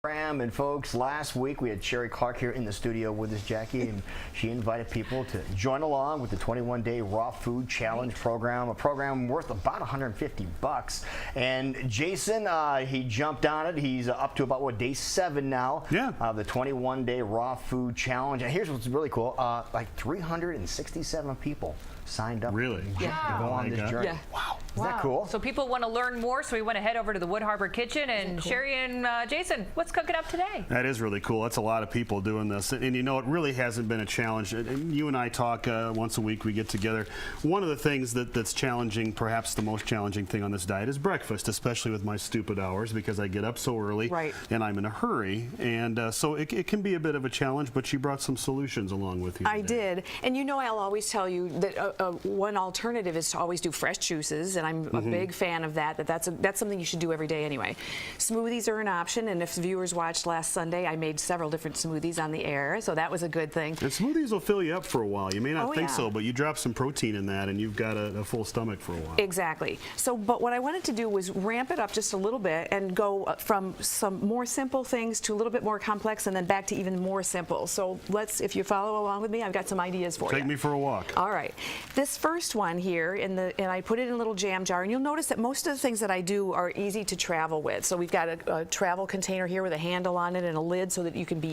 And folks, last week we had Sheree Clark here in the studio with us, Jackie, and she invited people to join along with the 21-day raw food challenge program, a program worth about $150. And Jason, he jumped on it. He's up to about day 7 now. Yeah. The 21-day raw food challenge. And here's what's really cool: like 367 people signed up. Really? To go on this journey. Yeah. Wow. Isn't that cool? So people want to learn more, so we want to head over to the Wood Harbor Kitchen. And cool. Sheree and Jason, what's cooking up today? That is really cool. That's a lot of people doing this. And you know, it really hasn't been a challenge. And you and I talk once a week. We get together. One of the things that's challenging, perhaps the most challenging thing on this diet, is breakfast, especially with my stupid hours, because I get up so early and I'm in a hurry. And so it can be a bit of a challenge, but you brought some solutions along with you today. I did. And you know, I'll always tell you that one alternative is to always do fresh juices, and I'm a big fan of that. That's something you should do every day anyway. Smoothies are an option, and if viewers watched last Sunday, I made several different smoothies on the air, so that was a good thing. And smoothies will fill you up for a while. You may not think so, but you drop some protein in that, and you've got a full stomach for a while. Exactly. So, but what I wanted to do was ramp it up just a little bit and go from some more simple things to a little bit more complex, and then back to even more simple. So if you follow along with me, I've got some ideas for you. Take me for a walk. All right. This first one here, and I put it in a little jam jar, and you'll notice that most of the things that I do are easy to travel with. So we've got a travel container here with a handle on it and a lid so that you can be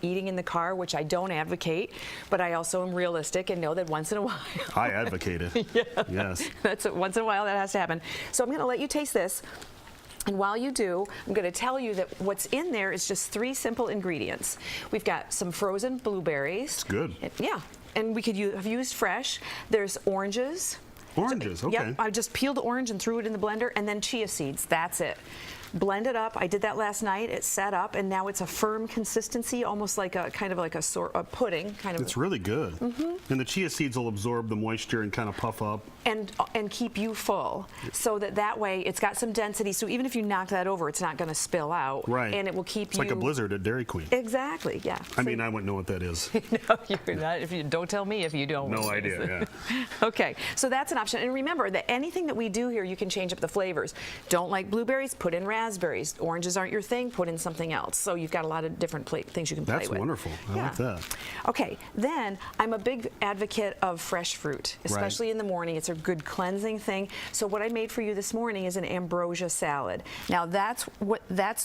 eating in the car, which I don't advocate, but I also am realistic and know that once in a while. I advocate it. Yes. Once in a while that has to happen. So I'm going to let you taste this. And while you do, I'm going to tell you that what's in there is just 3 simple ingredients. We've got some frozen blueberries. It's good. Yeah. And we could have used fresh. There's oranges. Oranges, okay. Yep, I just peeled the orange and threw it in the blender, and then chia seeds. That's it. Blend it up. I did that last night. It's set up, and now it's a firm consistency, almost like a kind of like a pudding. It's really good. And the chia seeds will absorb the moisture and kind of puff up. And keep you full, so that way it's got some density. So even if you knock that over, it's not going to spill out. Right. And it will keep you. It's like a blizzard at Dairy Queen. Exactly. Yeah. I mean, I wouldn't know what that is. No, you're not. If you don't tell me if you don't. No idea. Yeah. Okay. So that's an option. And remember that anything that we do here, you can change up the flavors. Don't like blueberries? Put in raspberries. Oranges aren't your thing? Put in something else. So you've got a lot of different things you can play with. That's wonderful. I like that. Okay. Then I'm a big advocate of fresh fruit, especially in the morning. It's a good cleansing thing. So what I made for you this morning is an ambrosia salad. Now that's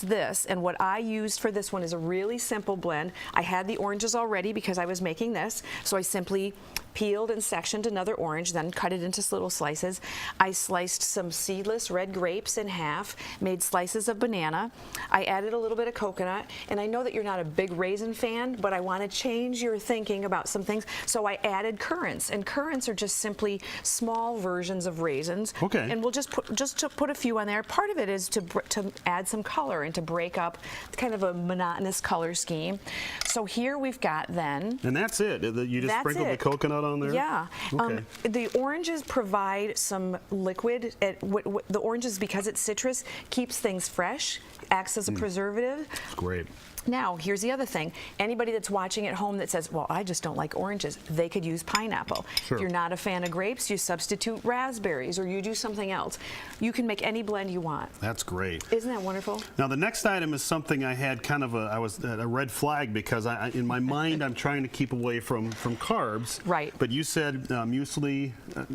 this, and what I used for this one is a really simple blend. I had the oranges already because I was making this, so I simply peeled and sectioned another orange, then cut it into little slices. I sliced some seedless red grapes in half, made slices of banana. I added a little bit of coconut, and I know that you're not a big raisin fan, but I want to change your thinking about some things, so I added currants, and currants are just simply small versions of raisins. Okay. And we'll just put a few on there. Part of it is to add some color and to break up kind of a monotonous color scheme. So here we've got then. And that's it. You just sprinkled the coconut on there? Yeah. Okay. The oranges provide some liquid. The oranges, because it's citrus, keeps things fresh, acts as a preservative. It's great. Now, here's the other thing. Anybody that's watching at home that says, well, I just don't like oranges, they could use pineapple. Sure. If you're not a fan of grapes, you substitute raspberries or you do something else. You can make any blend you want. That's great. Isn't that wonderful? Now, the next item is something I had kind of I was at a red flag because in my mind, I'm trying to keep away from carbs. Right. But you said muesli,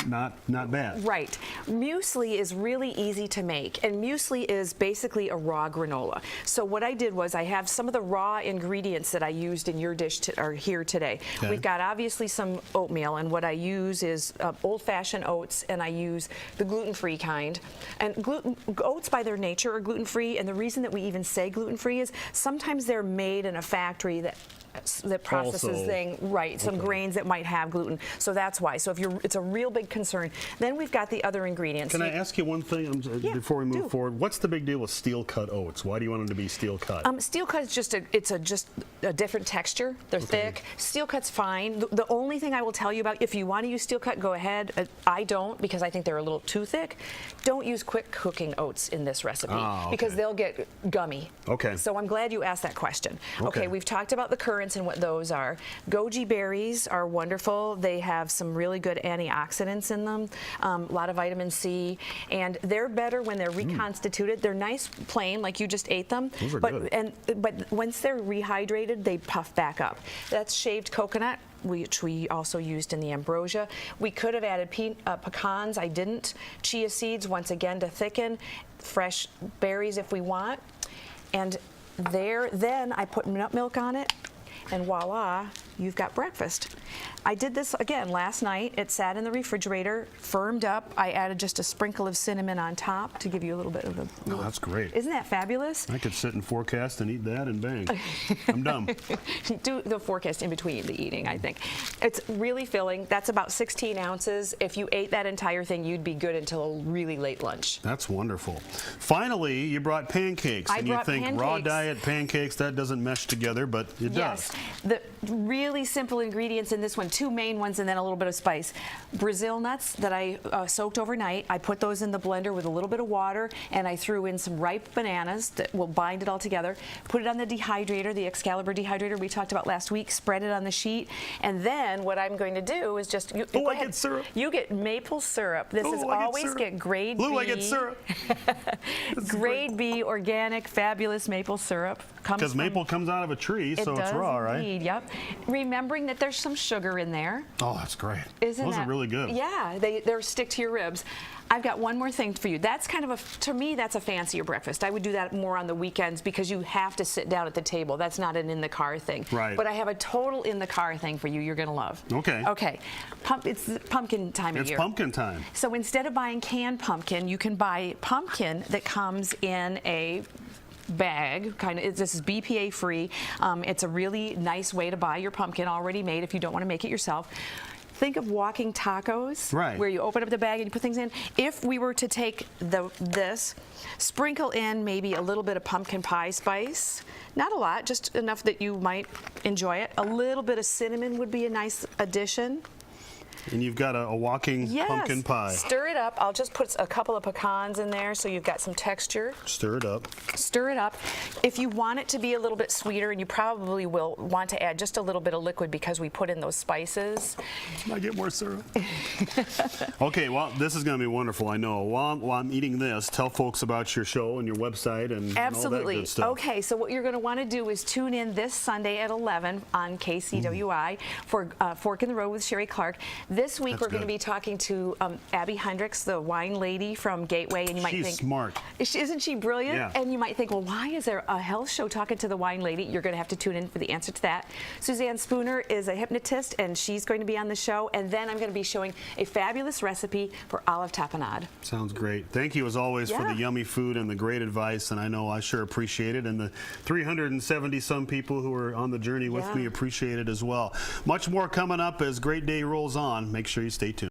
not bad. Right. Muesli is really easy to make, and muesli is basically a raw granola. So what I did was I have some of the raw ingredients that I used in your dish are here today. Okay. We've got obviously some oatmeal, and what I use is old-fashioned oats, and I use the gluten-free kind. And oats by their nature are gluten-free, and the reason that we even say gluten-free is sometimes they're made in a factory that processes some grains that might have gluten. So that's why. So it's a real big concern. Then we've got the other ingredients. Can I ask you one thing before we move forward? What's the big deal with steel cut oats? Why do you want them to be steel cut? Steel cut is just a different texture. They're thick. Steel cut's fine. The only thing I will tell you about, if you want to use steel cut, go ahead. I don't, because I think they're a little too thick. Don't use quick cooking oats in this recipe because they'll get gummy. Okay. So I'm glad you asked that question. Okay, we've talked about the currants. difference in what those are. Goji berries are wonderful. They have some really good antioxidants in them, a lot of vitamin C, and they're better when they're reconstituted. They're nice plain, like you just ate them. Those are but good. But once they're rehydrated, they puff back up. That's shaved coconut, which we also used in the ambrosia. We could have added pecans. I didn't. Chia seeds, once again, to thicken. Fresh berries if we want. And then I put nut milk on it, and voila, you've got breakfast. I did this again last night. It sat in the refrigerator, firmed up. I added just a sprinkle of cinnamon on top to give you a little bit of a... Oh, that's great. Isn't that fabulous? I could sit and forecast and eat that and bang. I'm done. Do the forecast in between the eating, I think. It's really filling. That's about 16 ounces. If you ate that entire thing, you'd be good until a really late lunch. That's wonderful. Finally, you brought pancakes. And you think raw pancakes. Diet pancakes, that doesn't mesh together, but it Yes. does. The really simple ingredients in this one, two main ones and then a little bit of spice. Brazil nuts that I soaked overnight. I put those in the blender with a little bit of water, and I threw in some ripe bananas that will bind it all together. Put it on the dehydrator, the Excalibur dehydrator we talked about last week. Spread it on the sheet. And then what I'm going to do is just... Oh, I get syrup. You get maple syrup. This is Oh, I get always syrup. get grade Lou, B. I get syrup. Grade B, organic, fabulous maple syrup. Because maple comes out of a tree, so it's raw, right? Indeed, yep. Remembering that there's some sugar in there. Oh, that's great. Isn't Those that are really good. Yeah, they're stick to your ribs. I've got one more thing for you. That's kind of to me, that's a fancier breakfast. I would do that more on the weekends because you have to sit down at the table. That's not an in-the-car thing. Right. But I have a total in-the-car thing for you you're going to love. Okay. Okay. It's pumpkin time of It's year. pumpkin time. So instead of buying canned pumpkin, you can buy pumpkin that comes in a bag. This is BPA free. It's a really nice way to buy your pumpkin already made if you don't want to make it yourself. Think of walking tacos, right, where you open up the bag and you put things in. If we were to take this, sprinkle in maybe a little bit of pumpkin pie spice, not a lot, just enough that you might enjoy it. A little bit of cinnamon would be a nice addition. And you've got a walking pumpkin pie. Stir it up. I'll just put a couple of pecans in there so you've got some texture. Stir it up. Stir it up. If you want it to be a little bit sweeter, and you probably will want to add just a little bit of liquid because we put in those spices. Can I get more syrup? Okay, well, this is going to be wonderful, I know. While I'm eating this, tell folks about your show and your website and Absolutely. all that good stuff. Okay, so what you're going to want to do is tune in this Sunday at 11 on KCWI for Fork in the Road with Sheree Clark. This week That's we're going to good. be talking to Abby Hendricks, the wine lady from Gateway, and you might She's think, smart. Isn't she brilliant? Yeah. And you might think, well, why is there a health show talking to the wine lady? You're going to have to tune in for the answer to that. Suzanne Spooner is a hypnotist, and she's going to be on the show. And then I'm going to be showing a fabulous recipe for olive tapenade. Sounds great. Thank you, as always, for the yummy food and the great advice, and I know I sure appreciate it, and the 370-some people who are on the journey with me appreciate it as well. Much more coming up as Great Day rolls on. Make sure you stay tuned.